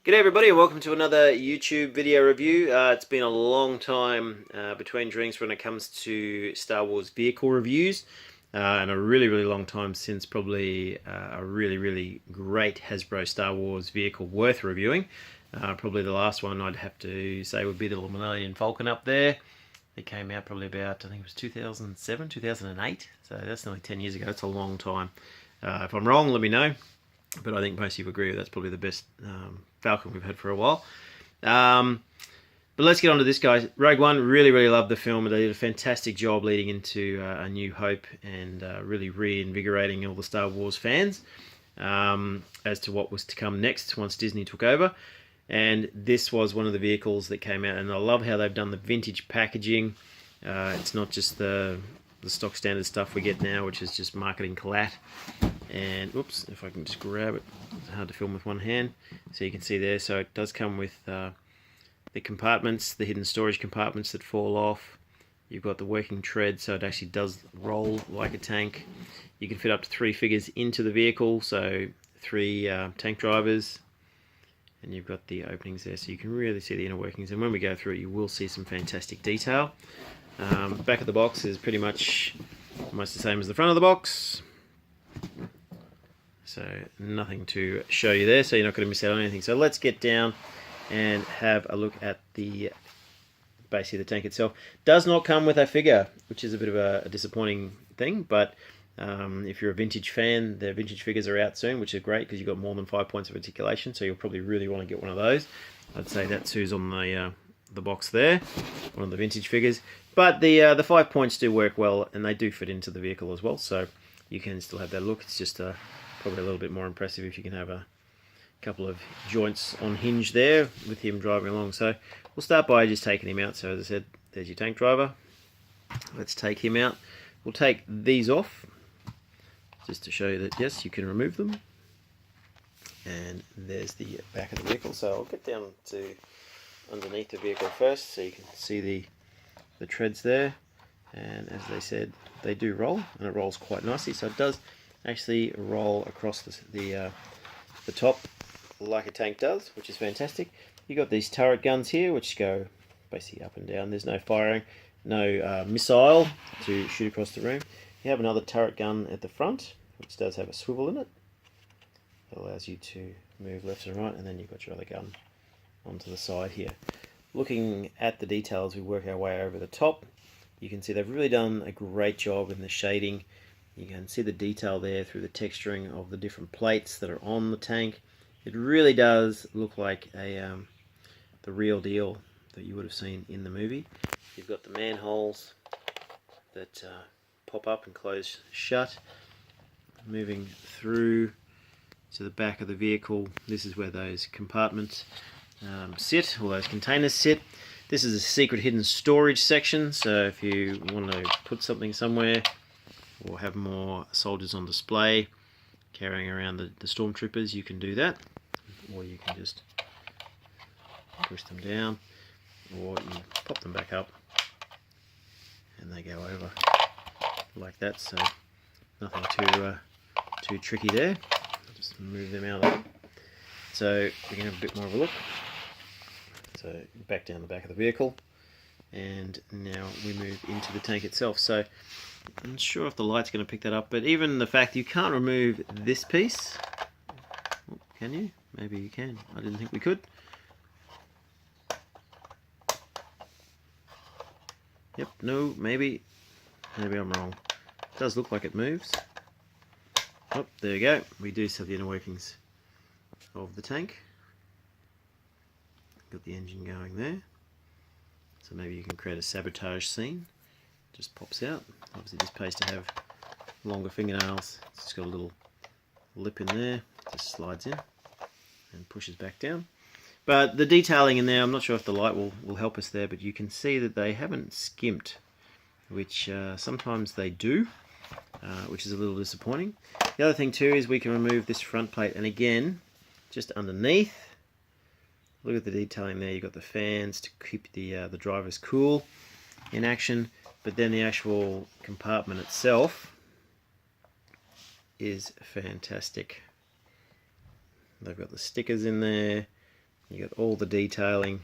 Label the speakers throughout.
Speaker 1: G'day everybody and welcome to another YouTube video review. It's been a long time between drinks when it comes to Star Wars vehicle reviews and a really long time since probably a really great Hasbro Star Wars vehicle worth reviewing. Probably the last one I'd have to say would be the Millennium Falcon up there. It came out probably about, I think it was 2007, 2008, so that's nearly 10 years ago. It's a long time. If I'm wrong, let me know. But I think most of you agree that's probably the best Falcon we've had for a while. But let's get on to this, guys. Rogue One, really loved the film. They did a fantastic job leading into A New Hope and really reinvigorating all the Star Wars fans as to what was to come next once Disney took over. And this was one of the vehicles that came out, and I love how they've done the vintage packaging. It's not just the stock standard stuff we get now, which is just marketing collat. And oops, if I can just grab it, it's hard to film with one hand, so you can see there. So it does come with the compartments, the hidden storage compartments that fall off. You've got the working tread, so it actually does roll like a tank. You can fit up to 3 figures into the vehicle, so 3 tank drivers, and you've got the openings there, so you can really see the inner workings. And when we go through it, you will see some fantastic detail. Back of the box is pretty much almost the same as the front of the box. So nothing to show you there, so you're not going to miss out on anything. So let's get down and have a look at basically the tank itself. Does not come with a figure, which is a bit of a disappointing thing, but if you're a vintage fan, the vintage figures are out soon, which is great because you've got more than 5 points of articulation, so you'll probably really want to get one of those. I'd say that's who's on the box there, one of the vintage figures. But the 5 points do work well, and they do fit into the vehicle as well, so you can still have that look. It's just probably a little bit more impressive if you can have a couple of joints on hinge there with him driving along. So we'll start by just taking him out. So as I said, there's your tank driver. Let's take him out. We'll take these off just to show you that yes, you can remove them. And there's the back of the vehicle. So I'll get down to underneath the vehicle first so you can see the treads there. And as they said, they do roll, and it rolls quite nicely. So it does actually roll across the top like a tank does, which is fantastic. You've got these turret guns here, which go basically up and down. There's no firing, no missile to shoot across the room. You have another turret gun at the front, which does have a swivel in it. It allows you to move left and right, and then you've got your other gun onto the side here. Looking at the details, we work our way over the top. You can see they've really done a great job in the shading. You can see the detail there through the texturing of the different plates that are on the tank. It really does look like the real deal that you would have seen in the movie. You've got the manholes that pop up and close shut. Moving through to the back of the vehicle, this is where those compartments sit, or those containers sit. This is a secret hidden storage section, so if you want to put something somewhere or have more soldiers on display carrying around the stormtroopers, you can do that, or you can just push them down, or you pop them back up and they go over like that. So nothing too tricky there. I'll just move them out of it so we can have a bit more of a look. So back down the back of the vehicle, and now we move into the tank itself. So I'm not sure if the light's going to pick that up, but even the fact you can't remove this piece, can you? Maybe you can. I didn't think we could. Yep, no, maybe I'm wrong. It does look like it moves. Oh, there you go. We do have the inner workings of the tank. Got the engine going there, so maybe you can create a sabotage scene. Just pops out. Obviously this pays to have longer fingernails. It's just got a little lip in there, just slides in and pushes back down. But the detailing in there, I'm not sure if the light will help us there, but you can see that they haven't skimped, which sometimes they do, which is a little disappointing. The other thing too is we can remove this front plate, and again, just underneath, look at the detailing there. You've got the fans to keep the drivers cool in action, but then the actual compartment itself is fantastic. They've got the stickers in there, You got all the detailing.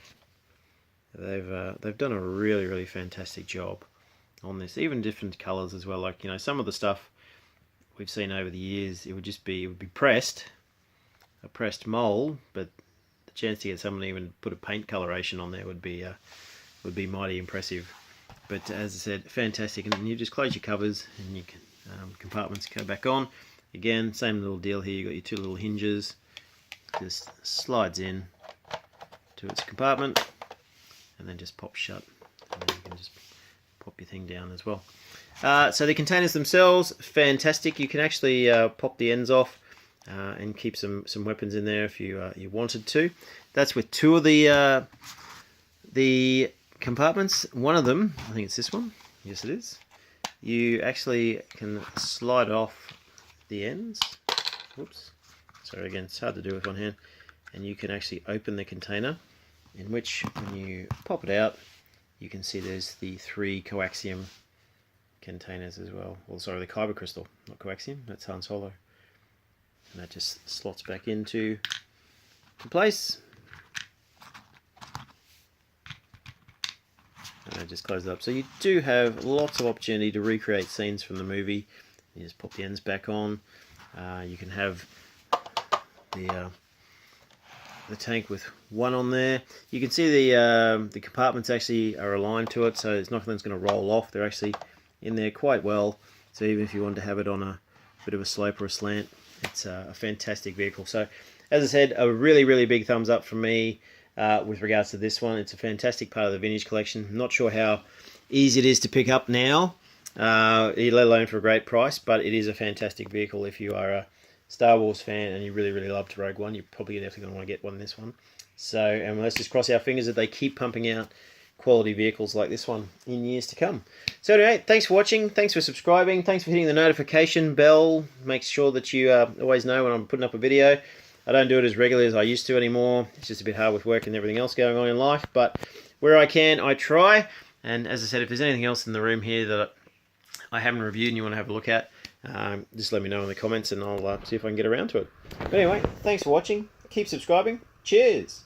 Speaker 1: They've done a really fantastic job on this. Even different colours as well. Like, you know, some of the stuff we've seen over the years, it would be pressed, a pressed mould, but the chance to get someone to even put a paint coloration on there would be mighty impressive. But as I said, fantastic. And you just close your covers and you can compartments go back on. Again, same little deal here. You got your two little hinges. Just slides in to its compartment and then just pops shut. And then you can just pop your thing down as well. So the containers themselves, fantastic. You can actually pop the ends off and keep some weapons in there if you wanted to. That's with two of the compartments. One of them, I think it's this one. Yes, it is. You actually can slide off the ends. Whoops. Sorry, again, it's hard to do with one hand. And you can actually open the container, in which when you pop it out, you can see there's the 3 coaxium containers as well. Well, sorry, the kyber crystal, not coaxium, that's Han Solo. And that just slots back into place. And I just close it up. So you do have lots of opportunity to recreate scenes from the movie. You just pop the ends back on. You can have the tank with one on there. You can see the compartments actually are aligned to it, so it's nothing's going to roll off. They're actually in there quite well. So even if you want to have it on a bit of a slope or a slant, it's a fantastic vehicle. So as I said, a really big thumbs up from me with regards to this one. It's a fantastic part of the vintage collection. I'm not sure how easy it is to pick up now, let alone for a great price, but it is a fantastic vehicle. If you are a Star Wars fan and you really loved Rogue One, you're probably definitely going to want to get one this one. So, and let's just cross our fingers that they keep pumping out quality vehicles like this one in years to come. So anyway, thanks for watching, thanks for subscribing, thanks for hitting the notification bell. Make sure that you always know when I'm putting up a video. I don't do it as regularly as I used to anymore. It's just a bit hard with work and everything else going on in life, but where I can, I try. And as I said, if there's anything else in the room here that I haven't reviewed and you want to have a look at, just let me know in the comments and I'll see if I can get around to it. But anyway, thanks for watching. Keep subscribing. Cheers!